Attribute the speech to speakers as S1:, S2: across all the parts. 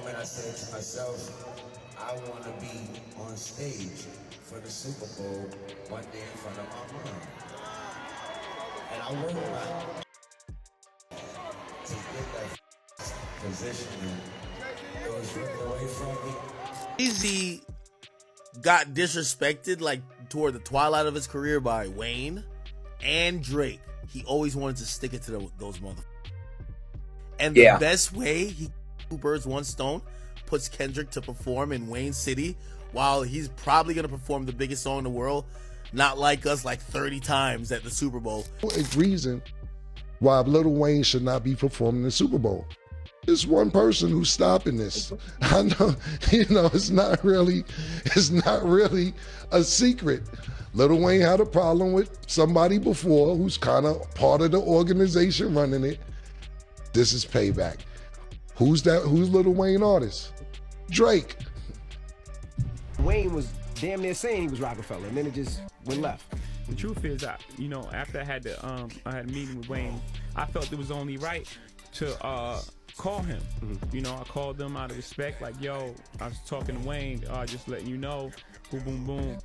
S1: moment I said to myself, I want to be on stage for the Super Bowl one day in front of my mom. And I worked hard to get that position, and it was ripped away from me.
S2: Weezy got disrespected like toward the twilight of his career by Wayne and Drake. He always wanted to stick it to those motherfuckers. And the best way he two birds one stone puts Kendrick to perform in Wayne City while he's probably going to perform the biggest song in the world, Not Like Us, like 30 times at the Super Bowl.
S3: A reason why Lil Wayne should not be performing the Super Bowl. There's one person who's stopping this. I know, it's not really a secret. Lil Wayne had a problem with somebody before who's kind of part of the organization running it. This is payback. Who's that? Who's Lil Wayne artist? Drake.
S4: Wayne was damn near saying he was Rockefeller, and then it just went left.
S5: The truth is, after I had a meeting with Wayne, I felt it was only right to call him. I called him out of respect, like, yo, I was talking to Wayne, just letting you know, boom, boom, boom.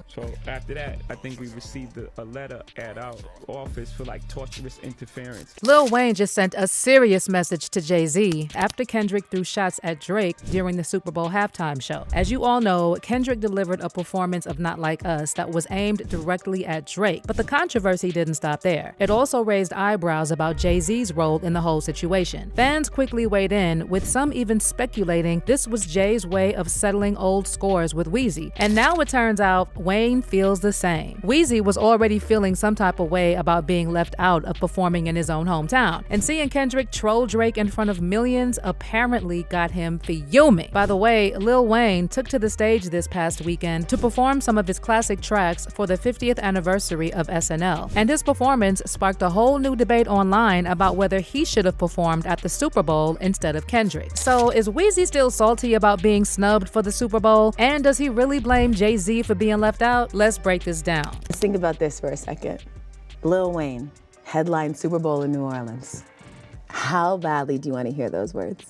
S5: So after that, I think we received a letter at our office for like torturous interference.
S6: Lil Wayne just sent a serious message to Jay-Z after Kendrick threw shots at Drake during the Super Bowl halftime show. As you all know, Kendrick delivered a performance of Not Like Us that was aimed directly at Drake, but the controversy didn't stop there. It also raised eyebrows about Jay-Z's role in the whole situation. Fans quickly weighed in, with some even speculating this was Jay's way of settling old scores with Weezy. And now it turns out Wayne feels the same. Weezy was already feeling some type of way about being left out of performing in his own hometown, and seeing Kendrick troll Drake in front of millions apparently got him fuming. By the way, Lil Wayne took to the stage this past weekend to perform some of his classic tracks for the 50th anniversary of SNL, and his performance sparked a whole new debate online about whether he should have performed at the Super Bowl instead of Kendrick. So is Weezy still salty about being snubbed for the Super Bowl, and does he really blame Jay-Z for being left out? Let's break this down.
S7: Let's think about this for a second. Lil Wayne, headlined Super Bowl in New Orleans. How badly do you want to hear those words?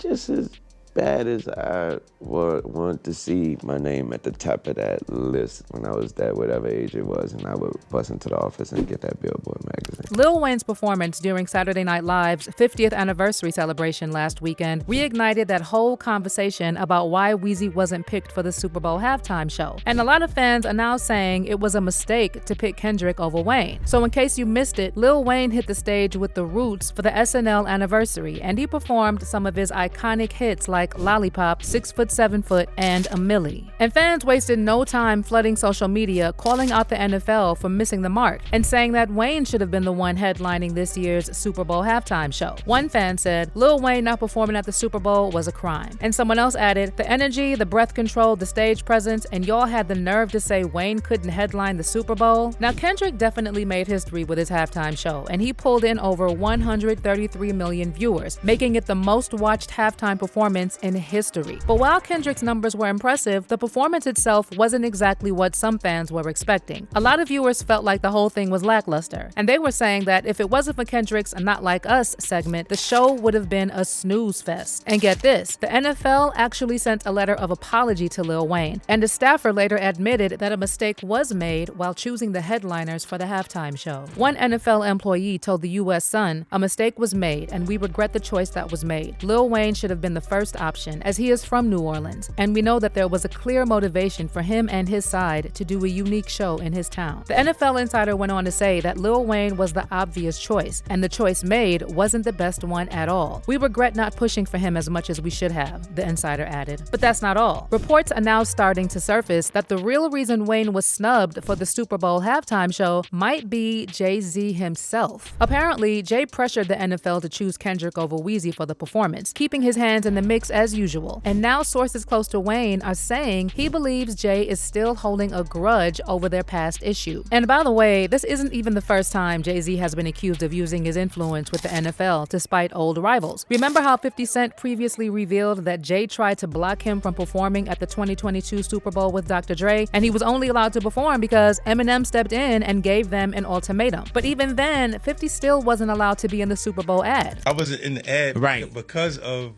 S8: Just as bad as I would want to see my name at the top of that list when I was that whatever age it was, and I would bust into the office and get that Billboard magazine.
S6: Lil Wayne's performance during Saturday Night Live's 50th anniversary celebration last weekend reignited that whole conversation about why Weezy wasn't picked for the Super Bowl halftime show. And a lot of fans are now saying it was a mistake to pick Kendrick over Wayne. So in case you missed it, Lil Wayne hit the stage with The Roots for the SNL anniversary, and he performed some of his iconic hits like Lollipop, 6 Foot 7 Foot, and A Milli. And fans wasted no time flooding social media, calling out the NFL for missing the mark, and saying that Wayne should have been the one headlining this year's Super Bowl halftime show. One fan said, Lil Wayne not performing at the Super Bowl was a crime. And someone else added, the energy, the breath control, the stage presence, and y'all had the nerve to say Wayne couldn't headline the Super Bowl? Now, Kendrick definitely made history with his halftime show, and he pulled in over 133 million viewers, making it the most watched halftime performance in history. But while Kendrick's numbers were impressive, the performance itself wasn't exactly what some fans were expecting. A lot of viewers felt like the whole thing was lackluster, and they were saying that if it wasn't for Kendrick's Not Like Us segment, the show would have been a snooze fest. And get this, the NFL actually sent a letter of apology to Lil Wayne, and a staffer later admitted that a mistake was made while choosing the headliners for the halftime show. One NFL employee told the U.S. Sun, a mistake was made, and we regret the choice that was made. Lil Wayne should have been the first option, as he is from New Orleans, and we know that there was a clear motivation for him and his side to do a unique show in his town. The NFL insider went on to say that Lil Wayne was the obvious choice, and the choice made wasn't the best one at all. We regret not pushing for him as much as we should have, the insider added. But that's not all. Reports are now starting to surface that the real reason Wayne was snubbed for the Super Bowl halftime show might be Jay-Z himself. Apparently, Jay pressured the NFL to choose Kendrick over Weezy for the performance, keeping his hands in the mix as usual. And now sources close to Wayne are saying he believes Jay is still holding a grudge over their past issue. And by the way, this isn't even the first time Jay-Z has been accused of using his influence with the NFL to spite old rivals. Remember how 50 Cent previously revealed that Jay tried to block him from performing at the 2022 Super Bowl with Dr. Dre, and he was only allowed to perform because Eminem stepped in and gave them an ultimatum. But even then, 50 still wasn't allowed to be in the Super Bowl ad.
S9: I wasn't in the ad
S5: right,
S9: because of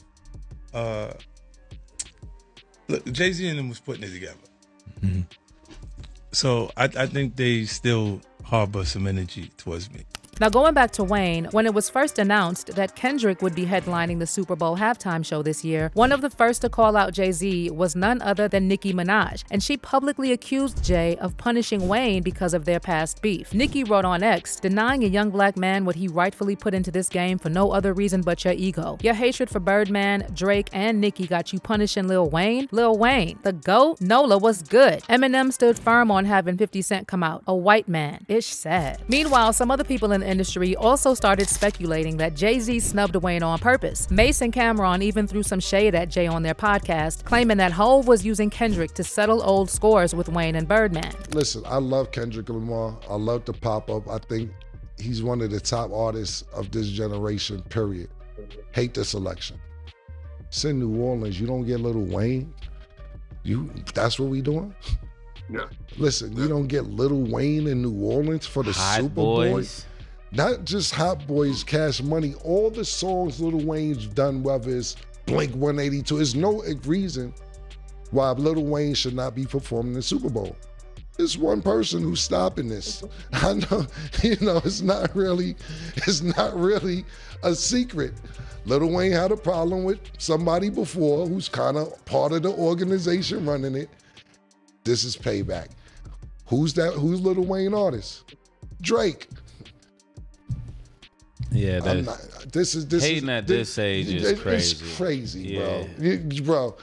S9: look, Jay-Z and them was putting it together. Mm-hmm. So I think they still harbor some energy towards me.
S6: Now, going back to Wayne, when it was first announced that Kendrick would be headlining the Super Bowl halftime show this year, one of the first to call out Jay-Z was none other than Nicki Minaj, and she publicly accused Jay of punishing Wayne because of their past beef. Nicki wrote on X, denying a young black man what he rightfully put into this game for no other reason but your ego. Your hatred for Birdman, Drake, and Nicki got you punishing Lil Wayne? Lil Wayne, the GOAT? Nola was good. Eminem stood firm on having 50 Cent come out, a white man. Ish sad. Meanwhile, some other people in the industry also started speculating that Jay-Z snubbed Wayne on purpose. Mace and Cameron even threw some shade at Jay on their podcast, claiming that Hov was using Kendrick to settle old scores with Wayne and Birdman.
S3: Listen, I love Kendrick Lamar. I love the pop-up. I think he's one of the top artists of this generation, period. Hate this election. It's in New Orleans. You don't get Lil Wayne? That's what we doing?
S10: Yeah.
S3: Listen, you don't get Lil Wayne in New Orleans for the Super Bowl? Not just Hot Boys, Cash Money, all the songs Lil Wayne's done, whether it's Blink 182, there's no reason why Lil Wayne should not be performing the Super Bowl. It's one person who's stopping this. I know, it's not really a secret. Lil Wayne had a problem with somebody before who's kind of part of the organization running it. This is payback. Who's Lil Wayne artist? Drake.
S11: Yeah,
S3: this is
S11: at this age is crazy.
S3: It's crazy,
S11: yeah.
S3: bro.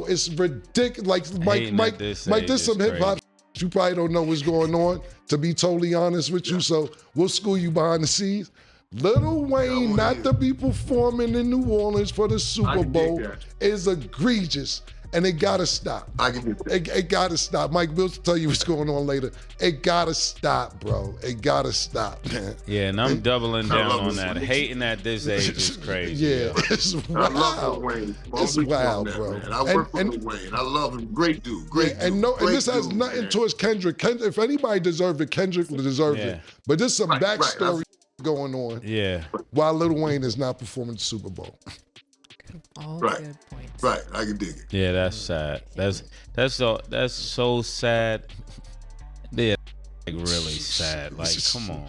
S3: It's ridiculous. Like Mike, this some hip hop. You probably don't know what's going on. To be totally honest with you, so we'll school you behind the scenes. Lil Wayne not to be performing in New Orleans for the Super Bowl is egregious. And it gotta stop. It gotta stop. Mike will tell you what's going on later. It gotta stop, bro. It gotta stop, man.
S11: Yeah, and I'm doubling down on that. Hating at this age is crazy.
S3: Yeah, it's wild.
S10: I love Lil Wayne.
S3: It's wild, bro.
S10: Man. I work with Lil Wayne. I love him. Great dude. Great dude.
S3: And this has nothing towards Kendrick. If anybody deserved it, Kendrick deserved it. But there's some backstory going on.
S11: Yeah.
S3: Why Lil Wayne is not performing the Super Bowl.
S10: Good points. Right, I can dig it.
S11: Yeah, that's sad. That's so sad. Yeah, really sad. Like, come on.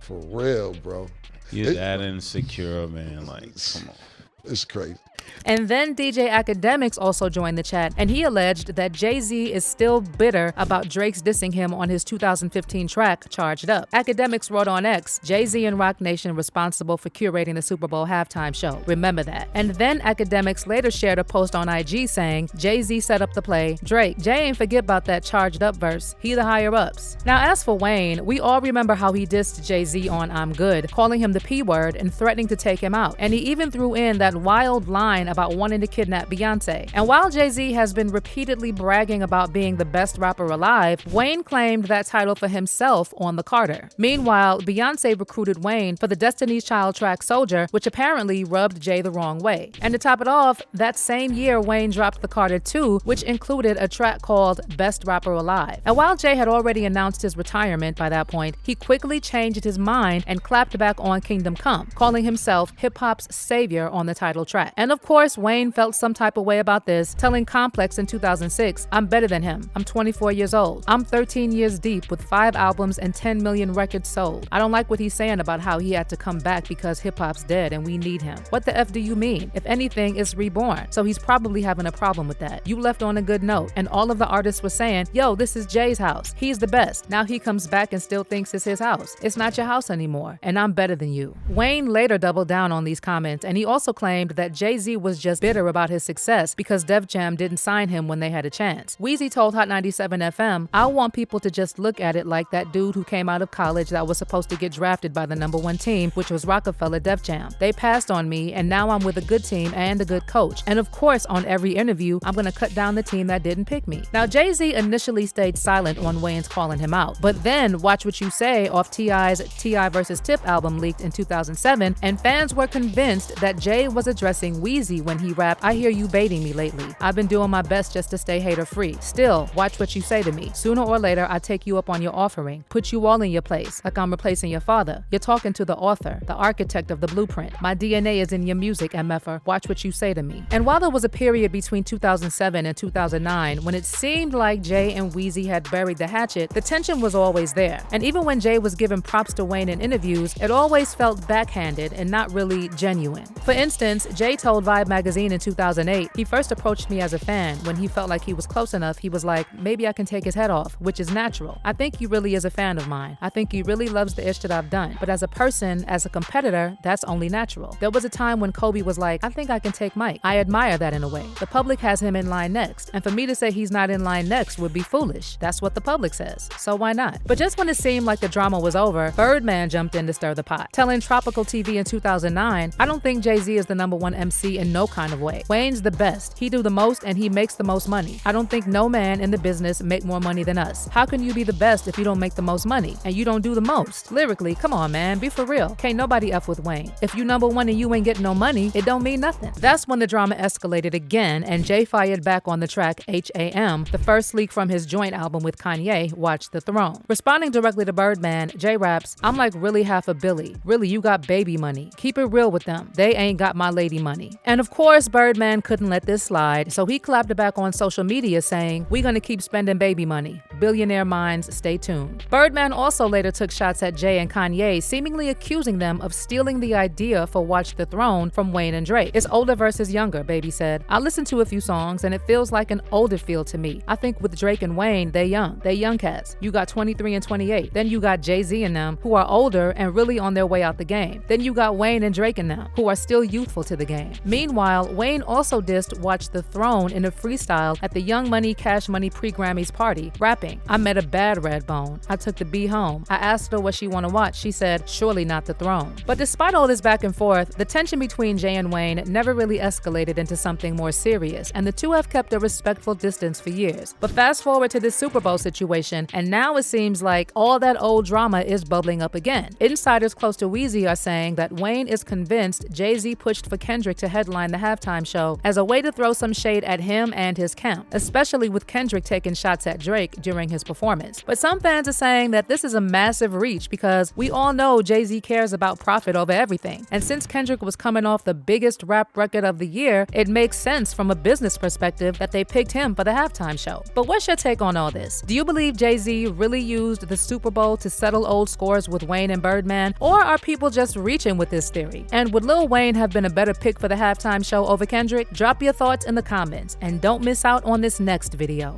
S3: For real, bro.
S11: You're that insecure, man. Like, come on.
S3: It's crazy.
S6: And then DJ Academics also joined the chat, and he alleged that Jay-Z is still bitter about Drake's dissing him on his 2015 track, Charged Up. Academics wrote on X, Jay-Z and Roc Nation responsible for curating the Super Bowl halftime show. Remember that. And then Academics later shared a post on IG saying, Jay-Z set up the play. Drake, Jay ain't forget about that Charged Up verse. He the higher-ups. Now, as for Wayne, we all remember how he dissed Jay-Z on I'm Good, calling him the P word and threatening to take him out. And he even threw in that wild line about wanting to kidnap Beyonce. And while Jay-Z has been repeatedly bragging about being the best rapper alive, Wayne claimed that title for himself on The Carter. Meanwhile, Beyonce recruited Wayne for the Destiny's Child track Soldier, which apparently rubbed Jay the wrong way. And to top it off, that same year Wayne dropped The Carter 2, which included a track called Best Rapper Alive. And while Jay had already announced his retirement by that point, he quickly changed his mind and clapped back on Kingdom Come, calling himself hip-hop's savior on the title track. And of course, Wayne felt some type of way about this, telling Complex in 2006, I'm better than him. I'm 24 years old. I'm 13 years deep with 5 albums and 10 million records sold. I don't like what he's saying about how he had to come back because hip-hop's dead and we need him. What the F do you mean? If anything, it's reborn. So he's probably having a problem with that. You left on a good note, and all of the artists were saying, yo, this is Jay's house. He's the best. Now he comes back and still thinks it's his house. It's not your house anymore, and I'm better than you. Wayne later doubled down on these comments, and he also claimed that Jay-Z was just bitter about his success because Def Jam didn't sign him when they had a chance. Weezy told Hot 97 FM, I want people to just look at it like that dude who came out of college that was supposed to get drafted by the #1 team, which was Rockefeller Def Jam. They passed on me, and now I'm with a good team and a good coach. And of course, on every interview, I'm gonna cut down the team that didn't pick me. Now, Jay-Z initially stayed silent on Wayne's calling him out, but then Watch What You Say off T.I.'s T.I. vs. Tip album leaked in 2007, and fans were convinced that Jay was addressing Weezy Weezy when he rapped, "I hear you baiting me lately. I've been doing my best just to stay hater-free. Still, watch what you say to me. Sooner or later, I take you up on your offering, put you all in your place, like I'm replacing your father. You're talking to the author, the architect of the blueprint. My DNA is in your music, MFer. Watch what you say to me." And while there was a period between 2007 and 2009 when it seemed like Jay and Weezy had buried the hatchet, the tension was always there. And even when Jay was giving props to Wayne in interviews, it always felt backhanded and not really genuine. For instance, Jay told Vibe magazine in 2008 he first approached me as a fan. When he felt like he was close enough, he was like, "Maybe I can take his head off," which is natural. "I think he really is a fan of mine. I think he really loves the ish that I've done. But as a person, as a competitor, that's only natural." There was a time when Kobe was like, "I think I can take Mike." I admire that in a way. The public has him in line next, and for me to say he's not in line next would be foolish. That's what the public says, so why not? But just when it seemed like the drama was over, Birdman jumped in to stir the pot, telling Tropical TV in 2009, "I don't think Jay-Z is the #1 MC in no kind of way. Wayne's the best. He do the most and he makes the most money. I don't think no man in the business make more money than us. How can you be the best if you don't make the most money and you don't do the most?" Lyrically, come on man, be for real. Can't nobody F with Wayne. If you #1 and you ain't getting no money, it don't mean nothing. That's when the drama escalated again and Jay fired back on the track HAM, the first leak from his joint album with Kanye, Watch the Throne. Responding directly to Birdman, Jay raps, "I'm like really half a Billy. Really, you got baby money. Keep it real with them. They ain't got my lady money." And of course, Birdman couldn't let this slide, so he clapped it back on social media saying, "We gonna keep spending baby money. Billionaire minds, stay tuned." Birdman also later took shots at Jay and Kanye, seemingly accusing them of stealing the idea for Watch the Throne from Wayne and Drake. "It's older versus younger," Baby said. "I listened to a few songs and it feels like an older feel to me. I think with Drake and Wayne, they young cats. You got 23 and 28. Then you got Jay-Z and them, who are older and really on their way out the game. Then you got Wayne and Drake and them, who are still youthful to the game." Meanwhile, Wayne also dissed Watch the Throne in a freestyle at the Young Money Cash Money pre-Grammys party, rapping, "I met a bad red bone. I took the B home. I asked her what she wanna watch. She said, surely not the throne." But despite all this back and forth, the tension between Jay and Wayne never really escalated into something more serious, and the two have kept a respectful distance for years. But fast forward to this Super Bowl situation, and now it seems like all that old drama is bubbling up again. Insiders close to Weezy are saying that Wayne is convinced Jay-Z pushed for Kendrick to headline the halftime show as a way to throw some shade at him and his camp, especially with Kendrick taking shots at Drake during his performance. But some fans are saying that this is a massive reach because we all know Jay-Z cares about profit over everything. And since Kendrick was coming off the biggest rap record of the year, it makes sense from a business perspective that they picked him for the halftime show. But what's your take on all this? Do you believe Jay-Z really used the Super Bowl to settle old scores with Wayne and Birdman, or are people just reaching with this theory? And would Lil Wayne have been a better pick for the halftime show over Kendrick? Drop your thoughts in the comments and don't miss out on this next video.